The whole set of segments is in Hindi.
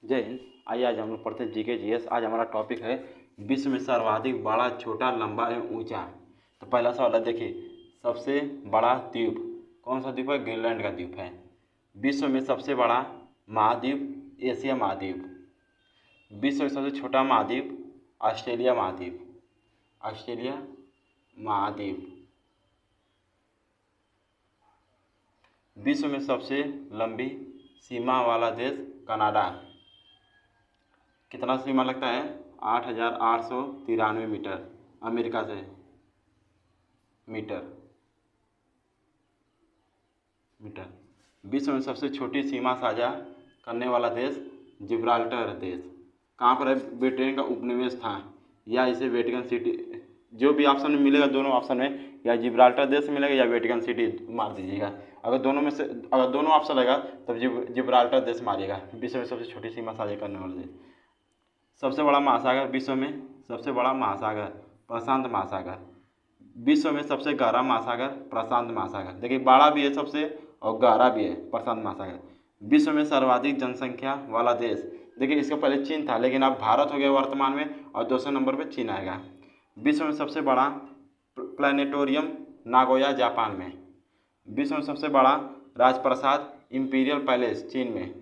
जय हिंद। आइए आज हम लोग पढ़ते हैं जीके जीएस। आज हमारा टॉपिक है विश्व में सर्वाधिक बड़ा, छोटा, लंबा एवं ऊंचा। तो पहला सवाल है, देखिए सबसे बड़ा द्वीप कौन सा द्वीप है? ग्रीनलैंड का द्वीप है। विश्व में सबसे बड़ा महाद्वीप एशिया महाद्वीप। विश्व में सबसे छोटा महाद्वीप ऑस्ट्रेलिया महाद्वीप। ऑस्ट्रेलिया महाद्वीप। विश्व में सबसे लंबी सीमा वाला देश कनाडा। कितना सीमा लगता है? 8,893 मीटर अमेरिका से मीटर। विश्व में सबसे छोटी सीमा साझा करने वाला देश जिब्राल्टर देश। कहाँ पर है? ब्रिटेन का उपनिवेश था, या इसे वेटिकन सिटी, जो भी ऑप्शन में मिलेगा दोनों ऑप्शन में या जिब्राल्टर देश मिलेगा या वेटिकन सिटी मार दीजिएगा। अगर दोनों ऑप्शन रहेगा तब जिब्राल्टर देश मारिएगा। विश्व में सबसे छोटी सीमा साझा करने वाला देश। सबसे बड़ा महासागर विश्व में, सबसे बड़ा महासागर प्रशांत महासागर। विश्व में सबसे गहरा महासागर प्रशांत महासागर। देखिए बड़ा भी है सबसे और गहरा भी है प्रशांत महासागर। विश्व में सर्वाधिक जनसंख्या वाला देश, देखिए इसका पहले चीन था लेकिन अब भारत हो गया वर्तमान में, और दूसरे नंबर पे चीन आएगा। विश्व में सबसे बड़ा प्लानिटोरियम नागोया जापान में। विश्व में सबसे बड़ा राजप्रासाद इंपीरियल पैलेस चीन में।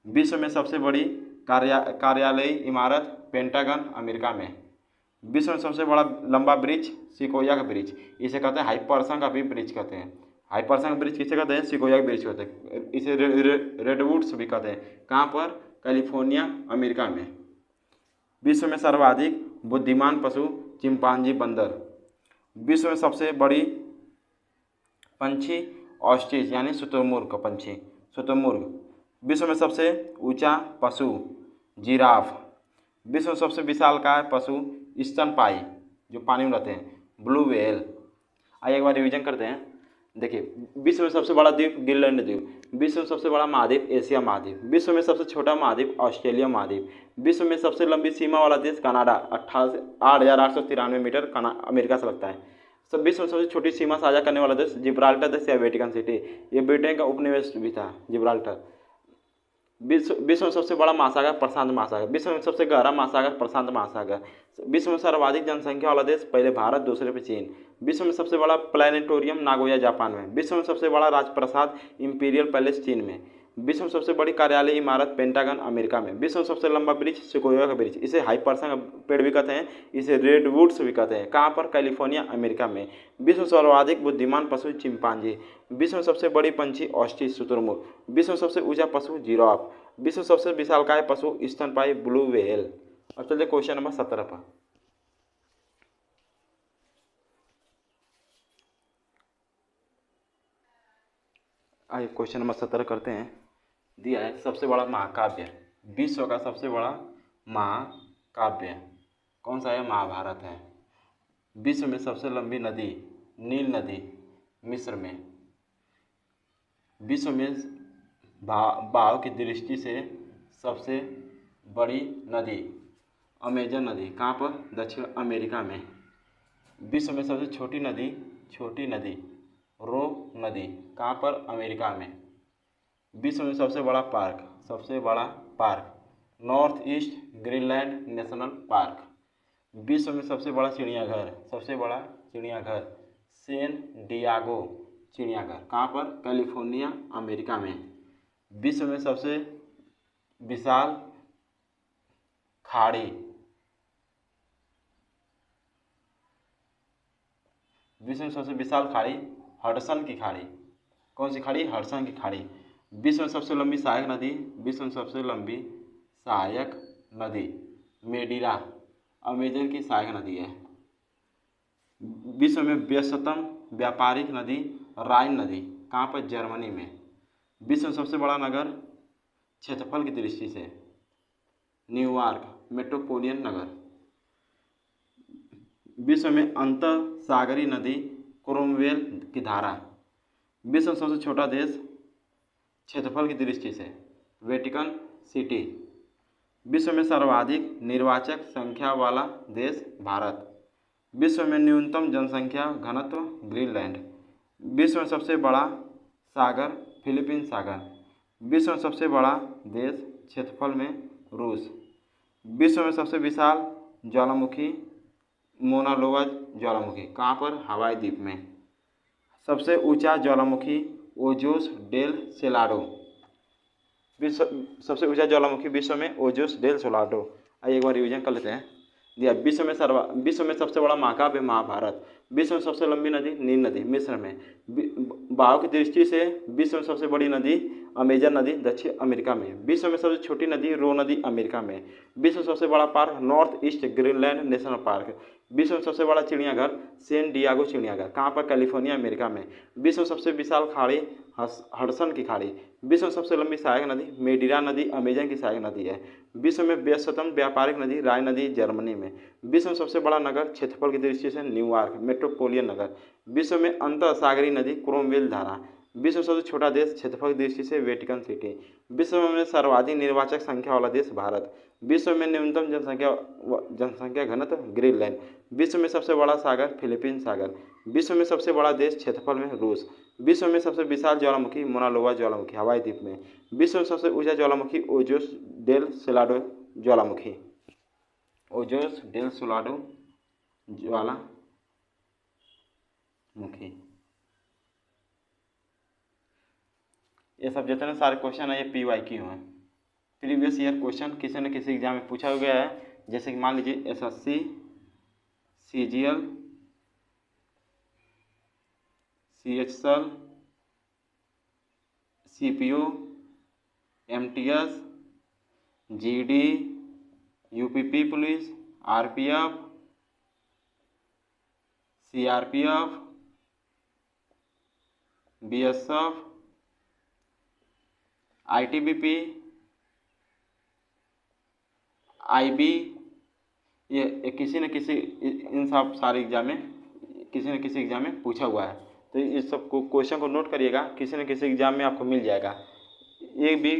विश्व में सबसे बड़ी कार्यालयी इमारत पेंटागन अमेरिका में। विश्व में सबसे बड़ा लंबा ब्रिज सिकोया का ब्रिज, इसे कहते हैं हाइपरसन का भी ब्रिज कहते हैं। हाइपरसन का ब्रिज किसे कहते हैं? सिकोया का ब्रिज कहते हैं। इसे रेडवुड्स भी कहते हैं। कहाँ पर? कैलिफोर्निया अमेरिका में। विश्व में सर्वाधिक बुद्धिमान पशु चिंपांजी बंदर। विश्व में सबसे बड़ी पंछी ऑस्ट्रिच यानी शुतुरमुर्ग का पंछी शुतुरमुर्ग। विश्व में सबसे ऊंचा पशु जिराफ। विश्व में सबसे विशालकाय पशु स्तनपायी जो पानी में रहते हैं ब्लू व्हेल। आइए एक बार रिवीजन करते हैं। देखिए विश्व में सबसे बड़ा द्वीप ग्रीनलैंड द्वीप। विश्व में सबसे बड़ा महाद्वीप एशिया महाद्वीप। विश्व में सबसे छोटा महाद्वीप ऑस्ट्रेलिया महाद्वीप। विश्व में सबसे लंबी सीमा वाला देश कनाडा 8,893 मीटर अमेरिका से लगता है। सब विश्व में सबसे छोटी सीमा साझा करने वाला देश जिब्राल्टर देश या वेटिकन सिटी, ये ब्रिटेन का उपनिवेश भी था जिब्राल्टर। विश्व में सबसे बड़ा महासागर प्रशांत महासागर। विश्व में सबसे गहरा महासागर प्रशांत महासागर। विश्व में सर्वाधिक जनसंख्या वाला देश पहले भारत, दूसरे पे चीन। विश्व में सबसे बड़ा प्लानिटोरियम नागोया जापान में। विश्व में सबसे बड़ा राजप्रासाद इंपीरियल पैलेस चीन में। विश्व में सबसे बड़ी कार्यालयी इमारत पेंटागन अमेरिका में। विश्व में सबसे लंबा ब्रिज सिकोया का ब्रिज, इसे हाइपरसन का पेड़ भी कहते हैं, इसे रेडवुड्स भी कहते हैं। कहाँ पर? कैलिफोर्निया अमेरिका में। विश्व में सर्वाधिक बुद्धिमान पशु चिंपांजी। विश्व में सबसे बड़ी पंछी ऑस्ट्रिच शुतुरमुर्ग। विश्व में सबसे ऊंचा पशु जिराफ। विश्व में सबसे विशालकाय पशु स्तनपायी ब्लू व्हेल। अब चलिए क्वेश्चन नंबर 17 पर। आइए क्वेश्चन नंबर 17 करते हैं। दिया है सबसे बड़ा महाकाव्य। विश्व का सबसे बड़ा महाकाव्य कौन सा है? महाभारत है। विश्व में सबसे लंबी नदी नील नदी मिस्र में। विश्व में बहाव की दृष्टि से सबसे बड़ी नदी अमेजन नदी। कहाँ पर? दक्षिण अमेरिका में। विश्व में सबसे छोटी नदी रो नदी। कहाँ पर? अमेरिका में। विश्व में सबसे बड़ा park north east Greenland national park. विश्व में सबसे बड़ा चिड़ियाघर सैन डियागो चिड़ियाघर। कहाँ पर? कैलिफोर्निया अमेरिका में। विश्व में सबसे विशाल खाड़ी हडसन की खाड़ी। कौन सी खाड़ी? हडसन की खाड़ी। विश्व में सबसे लंबी सहायक नदी मेडिरा अमेजन की सहायक नदी है। विश्व में व्यस्ततम व्यापारिक नदी राइन नदी। कहाँ पर? जर्मनी में। विश्व में सबसे बड़ा नगर क्षेत्रफल की दृष्टि से न्यूयॉर्क मेट्रोपोलियन नगर। विश्व में अंतर सागरीय नदी क्रोमवेल की धारा। विश्व में सबसे छोटा देश क्षेत्रफल की दृष्टि से वेटिकन सिटी। विश्व में सर्वाधिक निर्वाचक संख्या वाला देश भारत। विश्व में न्यूनतम जनसंख्या घनत्व ग्रीनलैंड। विश्व में सबसे बड़ा सागर फिलीपींस सागर। विश्व में सबसे बड़ा देश क्षेत्रफल में रूस। विश्व में सबसे विशाल ज्वालामुखी मोना लोवा ज्वालामुखी, कहाँ पर? हवाई द्वीप में। सबसे ऊंचा ज्वालामुखी ओजोस डेल सेलाडो, विश्व सबसे ऊंचा ज्वालामुखी विश्व में ओजोस डेल सोलाडो। आइए एक बार रिवीजन कर लेते हैं। दिया विश्व में सबसे बड़ा महाकाव्य महाभारत। विश्व में सबसे लंबी नदी नील नदी मिस्र में। बहाव की दृष्टि से विश्व में सबसे बड़ी नदी अमेजन नदी दक्षिण अमेरिका में। विश्व में सबसे छोटी नदी रो नदी अमेरिका में। विश्व में सबसे बड़ा park north east Greenland national park. विश्व में सबसे बड़ा चिड़ियाघर सैन डियागो चिड़ियाघर, कहाँ पर? कैलिफोर्निया अमेरिका में। विश्व में सबसे विशाल खाड़ी हडसन की खाड़ी। विश्व में सबसे लंबी सहायक नदी मेडिरा नदी अमेजन की सहायक नदी है। विश्व में व्यस्ततम व्यापारिक नदी राय नदी जर्मनी में। विश्व में सबसे बड़ा नगर क्षेत्रफल की दृष्टि से न्यूयॉर्क मेट्रोपोलियन नगर। विश्व में अंतर सागरीय नदी क्रोमवेल धारा। विश्व में सबसे छोटा देश क्षेत्रफल की दृष्टि से वेटिकन सिटी। विश्व में सर्वाधिक निर्वाचक संख्या वाला देश भारत। विश्व में न्यूनतम जनसंख्या घनत्व ग्रीनलैंड। विश्व में सबसे बड़ा सागर फिलीपीन सागर। विश्व में सबसे बड़ा देश क्षेत्रफल में रूस। विश्व में सबसे विशाल ज्वालामुखी मोना लोवा ज्वालामुखी हवाई द्वीप में। विश्व में सबसे ऊंचा ज्वालामुखी ओजोस डेल सेलाडो ज्वालामुखी, ओजोस डेल सोलाडो ज्वालामुखी। ये सब जितने सारे क्वेश्चन है ये PYQ हैं, प्रीवियस ईयर क्वेश्चन किसी न किसी एग्जाम में पूछा गया है। जैसे कि मान लीजिए SSC CGL CHSL CPO MTS GD UPP police RPF CRPF BSF ITBP IB, ये किसी न किसी इन सब सारे एग्जाम में किसी न किसी एग्जाम में पूछा हुआ है। तो इस सब को क्वेश्चन को नोट करिएगा, किसी न किसी एग्जाम में आपको मिल जाएगा। ये भी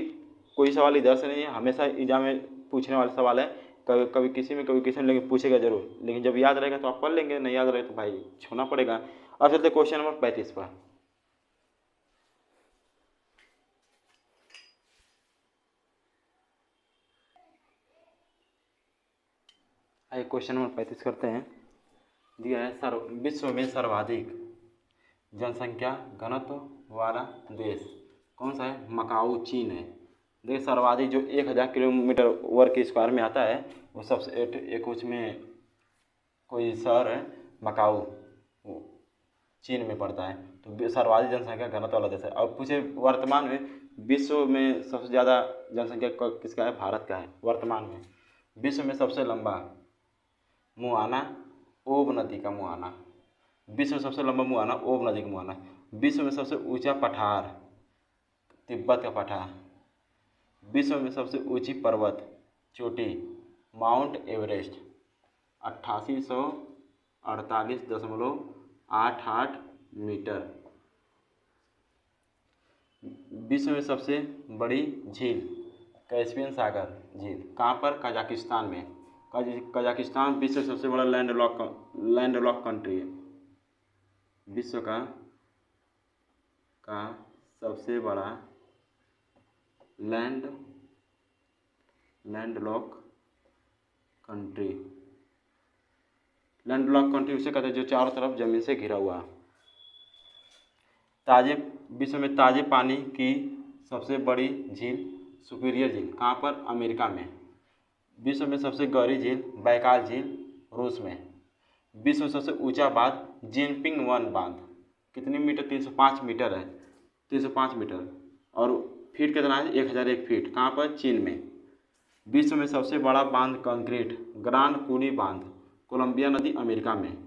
कोई सवाल इधर से नहीं है, हमेशा एग्जाम में पूछने वाला सवाल है। कभी कभी किसी में लेकिन पूछेगा जरूर, लेकिन जब याद रहेगा तो आप पढ़ लेंगे, नहीं याद रहेगा तो भाई छोड़ना पड़ेगा। अब चलते क्वेश्चन नंबर 35 पर। आइए क्वेश्चन नंबर 35 करते हैं। दिया है विश्व में सर्वाधिक जनसंख्या घनत्व वाला देश कौन सा है? मकाऊ चीन है। देखिए सर्वाधिक जो 1000 किलोमीटर वर्ग के स्क्वायर में आता है वो सबसे एक उसमें कोई शहर है मकाऊ, वो चीन में पड़ता है। तो सर्वाधिक जनसंख्या घनत्व वाला देश है। और पूछे वर्तमान में विश्व में सबसे ज़्यादा जनसंख्या किसका है? भारत का है वर्तमान में। विश्व में सबसे लंबा मुहाना ओब नदी का मुहाना, विश्व में सबसे लंबा मुहाना ओब नदी का मुहाना। विश्व में सबसे ऊंचा पठार तिब्बत का पठार। विश्व में सबसे ऊंची पर्वत चोटी माउंट एवरेस्ट 8848.88 मीटर। विश्व में सबसे बड़ी झील कैस्पियन सागर झील, कहाँ पर? कजाकिस्तान में। कजाकिस्तान विश्व का सबसे बड़ा लैंडलॉक कंट्री है। विश्व का सबसे बड़ा लैंडलॉक कंट्री उसे कहते हैं जो चारों तरफ जमीन से घिरा हुआ। विश्व में ताजे पानी की सबसे बड़ी झील सुपीरियर झील, कहाँ पर? अमेरिका में। विश्व में सबसे गहरी झील बैकाल झील रूस में। विश्व में सबसे ऊंचा बांध जिनपिंग 1 बांध, कितनी मीटर? 305 मीटर है, 305 मीटर। और फीट कितना है? 1001 फीट, कहाँ पर? चीन में। विश्व में सबसे बड़ा बांध कंक्रीट ग्रांड कूनी बांध कोलंबिया नदी अमेरिका में।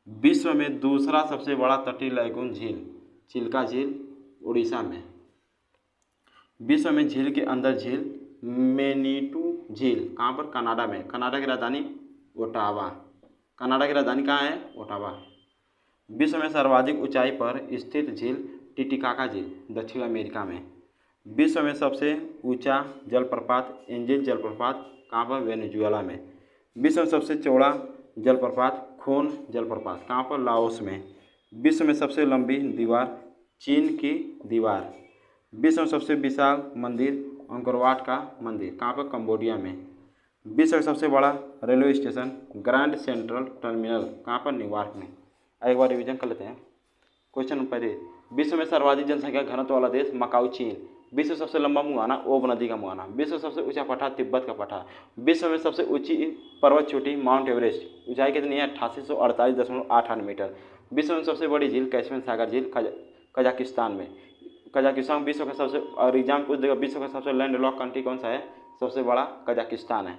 विश्व में दूसरा सबसे बड़ा तटीय लैगून झील चिल्का झील उड़ीसा में। विश्व में झील के अंदर झील मैनीटू झील, कहाँ पर? कनाडा में। कनाडा की राजधानी ओटावा। कनाडा की राजधानी कहाँ है? ओटावा। विश्व में सर्वाधिक ऊंचाई पर स्थित झील टिटिकाका झील दक्षिण अमेरिका में। विश्व में सबसे ऊंचा जलप्रपात एंजिल जलप्रपात, कहाँ पर? वेनेजुएला में। विश्व में सबसे चौड़ा जलप्रपात खोन जलप्रपात, कहाँ पर? लाओस में। विश्व में सबसे लंबी दीवार चीन की दीवार। विश्व में सबसे विशाल मंदिर अंकोर वाट का मंदिर कहाँ पर, कंबोडिया में। विश्व का सबसे बड़ा railway station grand central terminal कहाँ पर, न्यूयॉर्क में। एक बार रिवीजन कर लेते हैं। क्वेश्चन नंबर 1, विश्व में सर्वाधिक जनसंख्या घनत्व वाला देश मकाऊ चीन। विश्व सबसे लंबा मुहाना ओब नदी का मुहाना। विश्व सबसे ऊंचा पठार तिब्बत का पठार। विश्व में सबसे ऊंची पर्वत चोटी माउंट एवरेस्ट, ऊंचाई कितनी है 8848.88 मीटर। विश्व में सबसे बड़ी झील कैस्पियन सागर झील कजाकिस्तान में। कजाकिस्तान विश्व का सबसे, और एग्जाम पूछ देगा विश्व का सबसे लैंड लॉक कंट्री कौन सा है, सबसे बड़ा कजाकिस्तान है।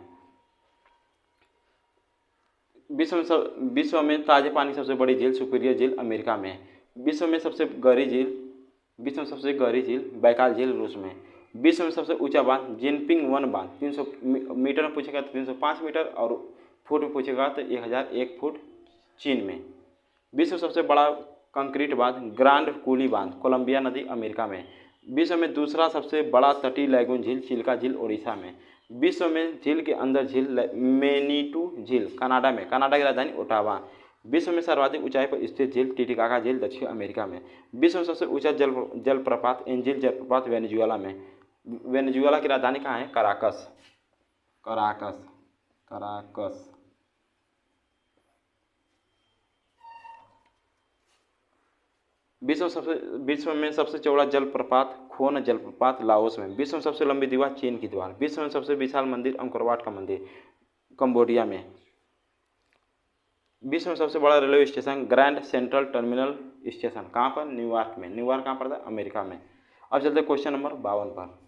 विश्व में ताजे पानी सबसे बड़ी झील सुपीरियर झील अमेरिका में है। विश्व में सबसे गहरी झील बैकाल झील रूस में। विश्व में सबसे ऊंचा बांध जिनपिंग वन बांध 300 मीटर में पूछेगा तो 305 मीटर, और फुट में पूछेगा तो 1001 फुट चीन में। विश्व सबसे बड़ा कंक्रीट बांध ग्रांड कूली बांध कोलंबिया नदी अमेरिका में। विश्व में दूसरा सबसे बड़ा तटीय लैगून झील चिल्का झील ओडिशा में। विश्व में झील के अंदर झील मेनीटू झील कनाडा में, कनाडा की राजधानी ओटावा। विश्व में सर्वाधिक ऊंचाई पर स्थित झील टिटिकाका झील दक्षिण अमेरिका में। विश्व में सबसे ऊंचा जलप्रपात एंजिल जलप्रपात वेनेजुएला में। वेनेजुएला की राजधानी कहाँ है, कराकस। विश्व में सबसे चौड़ा जलप्रपात खोन जलप्रपात लाओस में। विश्व में सबसे लंबी दीवार चीन की दीवार। विश्व में सबसे विशाल मंदिर अंकोर वाट का मंदिर कंबोडिया में। विश्व में सबसे बड़ा railway station grand central terminal station कहाँ पर, न्यूयॉर्क में। न्यूयॉर्क कहाँ पड़ता है, अमेरिका में। अब चलते क्वेश्चन नंबर 52 पर।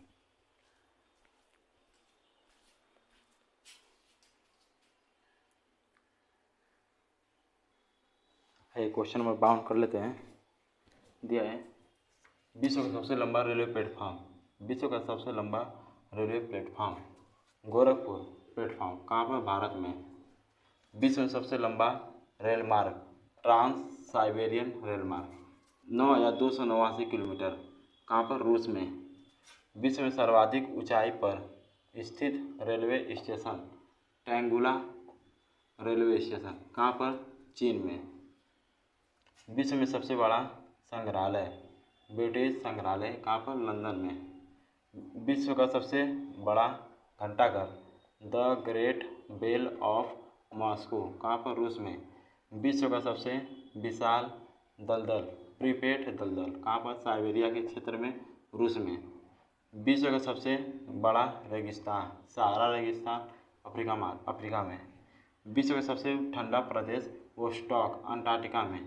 क्वेश्चन नंबर 52 कर लेते हैं। दिया है विश्व का सबसे लंबा रेलवे प्लेटफॉर्म। विश्व का सबसे लंबा रेलवे प्लेटफॉर्म गोरखपुर प्लेटफॉर्म कहाँ पर, भारत में। विश्व में सबसे लंबा रेल मार्ग ट्रांस साइबेरियन रेल मार्ग 9289 किलोमीटर कहाँ पर, रूस में। विश्व में सर्वाधिक ऊंचाई पर स्थित रेलवे स्टेशन टैंगुला रेलवे स्टेशन कहाँ पर, चीन में। विश्व में सबसे बड़ा संग्रहालय ब्रिटिश संग्रहालय कहाँ पर, लंदन में। विश्व का सबसे बड़ा घंटाघर the great bell of Moscow कहाँ पर, रूस में। विश्व का सबसे विशाल दलदल प्रीपेट दलदल कहाँ पर, साइबेरिया के क्षेत्र में, रूस में। विश्व का सबसे बड़ा रेगिस्तान सहारा रेगिस्तान अफ्रीका में। विश्व का सबसे ठंडा प्रदेश वोस्टॉक अंटार्कटिका में।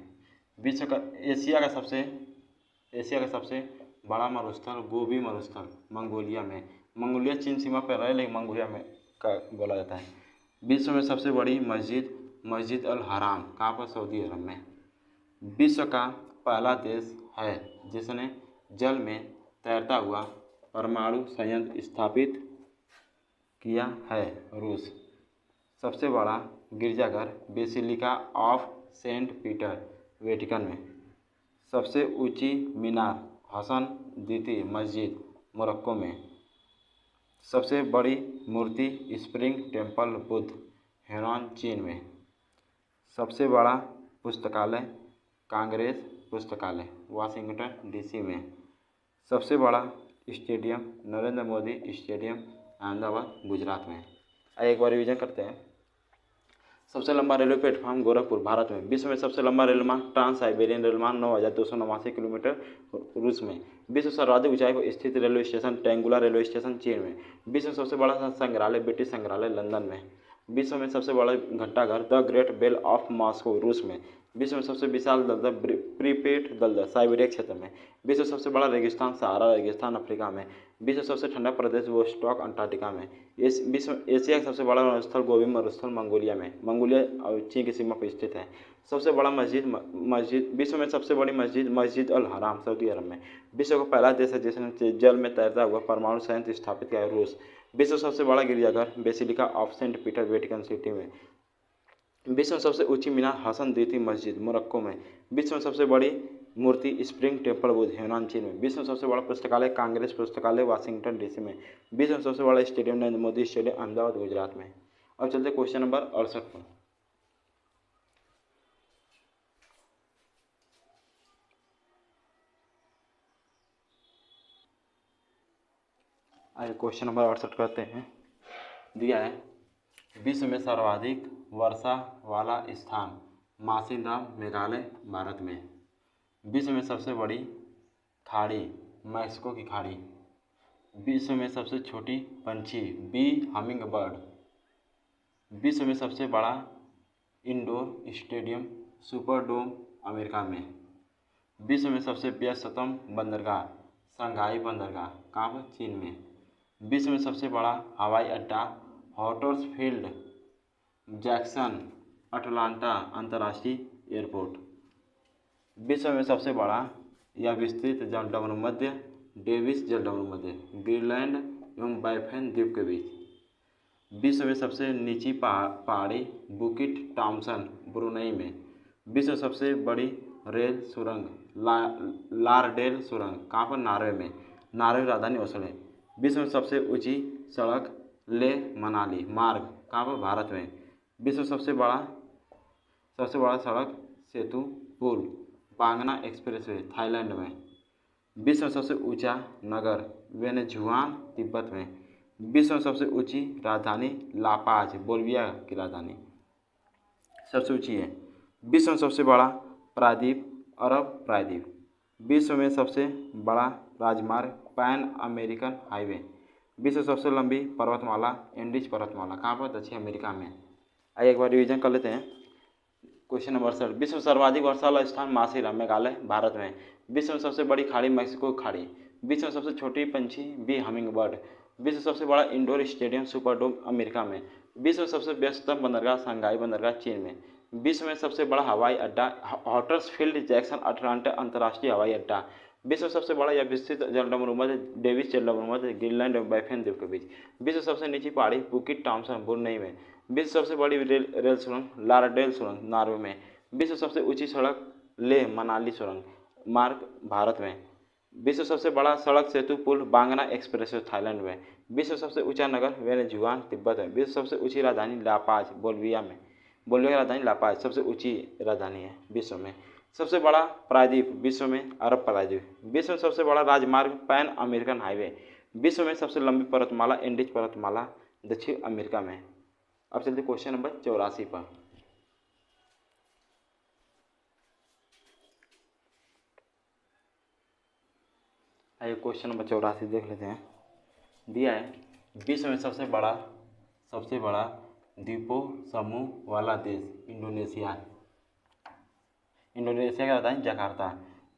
विश्व का एशिया का सबसे बड़ा मरुस्थल गोबी मरुस्थल मंगोलिया में। मंगोलिया चीन सीमा पर रहे लेकिन मंगोलिया में का बोला जाता है। विश्व में सबसे बड़ी मस्जिद अल हराम कहाँ पर, सऊदी अरब में। विश्व का पहला देश है जिसने जल में तैरता हुआ परमाणु संयंत्र स्थापित किया है, रूस। सबसे बड़ा गिरजाघर basilica of Saint Peter Vatican में। सबसे ऊंची मीनार हसन द्वितीय मस्जिद मोरक्को में। सबसे बड़ी मूर्ति स्प्रिंग टेम्पल बुद्ध हेनान चीन में। सबसे बड़ा पुस्तकालय कांग्रेस पुस्तकालय वाशिंगटन डीसी में। सबसे बड़ा स्टेडियम नरेंद्र मोदी स्टेडियम अहमदाबाद गुजरात में। एक बार रिवीजन करते हैं। सबसे लंबा रेलवे प्लेटफॉर्म गोरखपुर भारत में। विश्व में सबसे लंबा रेल मार्ग ट्रांस साइबेरियन रेल मार्ग 9289 किलोमीटर रूस में। विश्व सर्वाधिक ऊंचाई पर स्थित रेलवे स्टेशन टैंगुला रेलवे स्टेशन चीन में। विश्व में सबसे बड़ा संग्रहालय ब्रिटिश संग्रहालय लंदन में। विश्व में सबसे बड़ा घंटाघर the great bell of Moscow रूस में। विश्व में सबसे विशाल दलदल प्रीपेट दलदल साइबेरिया क्षेत्र में। विश्व सबसे बड़ा रेगिस्तान सहारा रेगिस्तान अफ्रीका में। विश्व सबसे ठंडा प्रदेश वोस्टॉक अंटार्कटिका में। एशिया का सबसे बड़ा मरुस्थल गोबी मरुस्थल मंगोलिया में। मंगोलिया और चीन की सीमा पर स्थित है। सबसे बड़ा मस्जिद विश्व में सबसे बड़ी मस्जिद अल हराम सऊदी अरब में। विश्व का पहला देश है जिसने जल में तैरता हुआ परमाणु संयंत्र स्थापित किया है, रूस। विश्व सबसे बड़ा गिरजाघर basilica of Saint Peter Vatican City में। विश्व में सबसे ऊंची मीनार हसन द्वितीय मस्जिद मोरक्को में। विश्व में सबसे बड़ी मूर्ति स्प्रिंग टेम्पल बुद्ध हेनान चीन में। विश्व में सबसे बड़ा पुस्तकालय कांग्रेस पुस्तकालय वाशिंगटन डीसी में। विश्व में सबसे बड़ा स्टेडियम नरेंद्र मोदी स्टेडियम अहमदाबाद गुजरात में। अब चलते क्वेश्चन नंबर 68 पर। आइए क्वेश्चन नंबर 68 करते हैं। दिया है विश्व में सर्वाधिक वर्षा वाला स्थान मासिनराम मेघालय भारत में। विश्व में सबसे बड़ी खाड़ी मैक्सिको की खाड़ी। विश्व में सबसे छोटी पंछी बी हमिंग बर्ड। विश्व में सबसे बड़ा इंडोर स्टेडियम सुपरडोम अमेरिका में। विश्व में सबसे व्यस्ततम बंदरगाह शंघाई बंदरगाह कहाँ पर? चीन में। विश्व में सबसे बड़ा हवाई अड्डा हॉटर्सफील्ड जैक्सन अटलांटा अंतर्राष्ट्रीय एयरपोर्ट। विश्व में सबसे बड़ा या विस्तृत जलमध्य डेविस जलमध्य ग्रीनलैंड एवं बाइफेन द्वीप के बीच। विश्व में सबसे नीची पहाड़ी बुकिट टॉम्सन ब्रुनई में। विश्व में सबसे बड़ी रेल सुरंग लारडेल सुरंग कहाँ पर? नॉर्वे में। नॉर्वे की राजधानी ओस्लो है। विश्व में सबसे ऊंची सड़क ले मनाली मार्ग कहाँ पर? भारत में। विश्व में सबसे बड़ा सड़क सेतु पुल पांगना एक्सप्रेसवे थाईलैंड में। विश्व में सबसे ऊंचा नगर वेनेजुआन तिब्बत में। विश्व में सबसे ऊंची राजधानी लापाज बोलिविया की राजधानी सबसे ऊंची है। विश्व में सबसे बड़ा प्रायद्वीप अरब प्रायद्वीप। विश्व में सबसे बड़ा राजमार्ग पैन अमेरिकन हाईवे। विश्व में सबसे लंबी पर्वतमाला एंडीज पर्वतमाला कहाँ पर? दक्षिण अमेरिका में। आइए एक बार रिवीजन कर लेते हैं। क्वेश्चन नंबर 68 विश्व में सर्वाधिक वर्षा वाला स्थान मासिनराम मेघालय भारत में। विश्व में सबसे बड़ी खाड़ी मैक्सिको खाड़ी। विश्व में सबसे छोटी पंछी बी हमिंग बर्ड। विश्व में सबसे बड़ा इंडोर स्टेडियम सुपरडोम अमेरिका में। विश्व में सबसे व्यस्ततम बंदरगाह शंघाई बंदरगाह चीन में। विश्व में सबसे बड़ा हवाई अड्डा हॉटर्सफील्ड जैक्सन अटलांटा अंतर्राष्ट्रीय हवाई अड्डा। विश्व में सबसे बड़ा या विस्तृत जलमध्य डेविस जलमध्य ग्रीनलैंड और बाइफेन द्वीप के बीच। विश्व में सबसे नीची पहाड़ी बुकिट टॉम्सन ब्रुनई में। विश्व सबसे बड़ी रेल सुरंग लारडेल सुरंग नॉर्वे में। विश्व सबसे ऊंची सड़क ले मनाली सुरंग मार्ग भारत में। विश्व सबसे बड़ा सड़क सेतु पुल बांगना एक्सप्रेसवे थाईलैंड में। विश्व सबसे ऊंचा नगर वेनेजुआन तिब्बत में। विश्व सबसे ऊंची राजधानी लापाज बोलिविया में। बोलिविया की राजधानी लापाज सबसे ऊंची राजधानी है विश्व में। सबसे बड़ा प्रायद्वीप विश्व में अरब प्रायद्वीप। विश्व में सबसे बड़ा राजमार्ग पैन अमेरिकन हाईवे। विश्व में सबसे लंबी पर्वतमाला एंडीज पर्वतमाला दक्षिण अमेरिका में। अब चलते क्वेश्चन नंबर 84 पर। आइए क्वेश्चन नंबर 84 देख लेते हैं। दिया है विश्व में सबसे बड़ा द्वीपों समूह वाला देश इंडोनेशिया की राजधानी जकार्ता।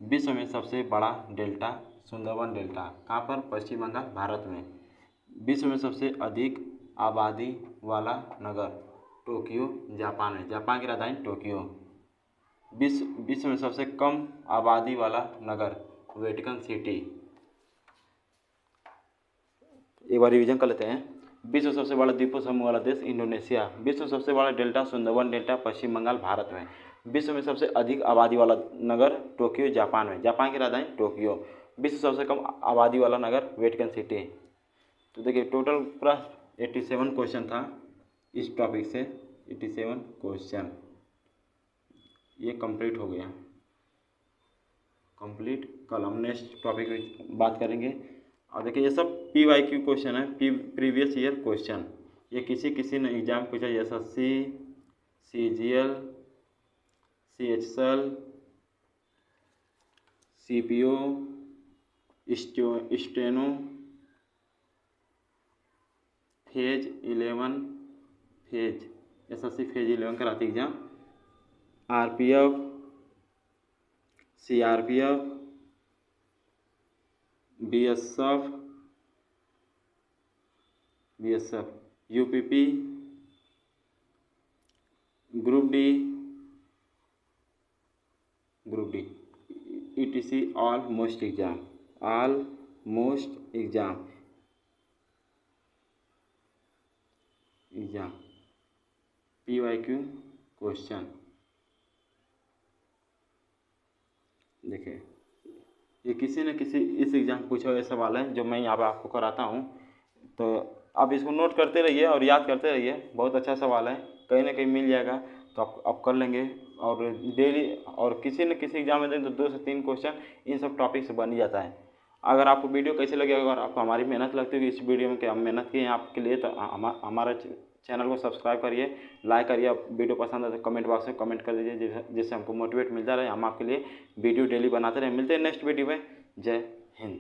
विश्व में सबसे बड़ा डेल्टा सुंदरबन डेल्टा कहाँ पर? पश्चिम बंगाल भारत में। विश्व में सबसे अधिक आबादी वाला नगर टोक्यो जापान में। जापान की राजधानी टोक्यो। विश्व में सबसे कम आबादी वाला नगर वेटिकन सिटी। एक बार रिवीजन कर लेते हैं। विश्व सबसे बड़ा द्वीपों समूह वाला देश इंडोनेशिया। विश्व सबसे बड़ा डेल्टा सुंदरबन डेल्टा पश्चिम बंगाल भारत में। विश्व में सबसे अधिक आबादी वाला नगर टोक्यो जापान में। जापान की राजधानी टोक्यो। विश्व सबसे कम आबादी वाला नगर वेटिकन सिटी। तो देखिए टोटल पूरा 87 क्वेश्चन था इस टॉपिक से। 87 क्वेश्चन ये कंप्लीट हो गया। कंप्लीट कल हम नेक्स्ट टॉपिक में बात करेंगे। और देखिए ये सब PYQ क्वेश्चन है, प्रीवियस ईयर क्वेश्चन। ये किसी ने एग्जाम पूछा SSC CGL CHSL CPO steno phase 11 SSC phase 11 कराती exam RPF CRPF BSF UPP group D ETC almost exam PYQ question. देखिए ये किसी न किसी इस एग्जाम पूछा हुआ सवाल है जो मैं यहाँ पे आपको कराता हूँ। तो आप इसको नोट करते रहिए और याद करते रहिए। बहुत अच्छा सवाल है, कहीं ना कहीं मिल जाएगा तो आप कर लेंगे। और डेली और किसी न किसी एग्जाम में दें तो 2 से 3 क्वेश्चन इन सब टॉपिक से बन ही जाता है। अगर आपको वीडियो कैसे लगे, अगर आपको हमारी मेहनत लगती है कि इस वीडियो में कि हम मेहनत किए हैं आपके लिए, तो हमारा चैनल को सब्सक्राइब करिए, लाइक करिए। वीडियो पसंद है तो कमेंट बॉक्स में कमेंट कर दीजिए, जिससे हमको मोटिवेट मिलता रहे, हम आपके लिए वीडियो डेली बनाते रहे। मिलते हैं नेक्स्ट वीडियो में। जय हिंद।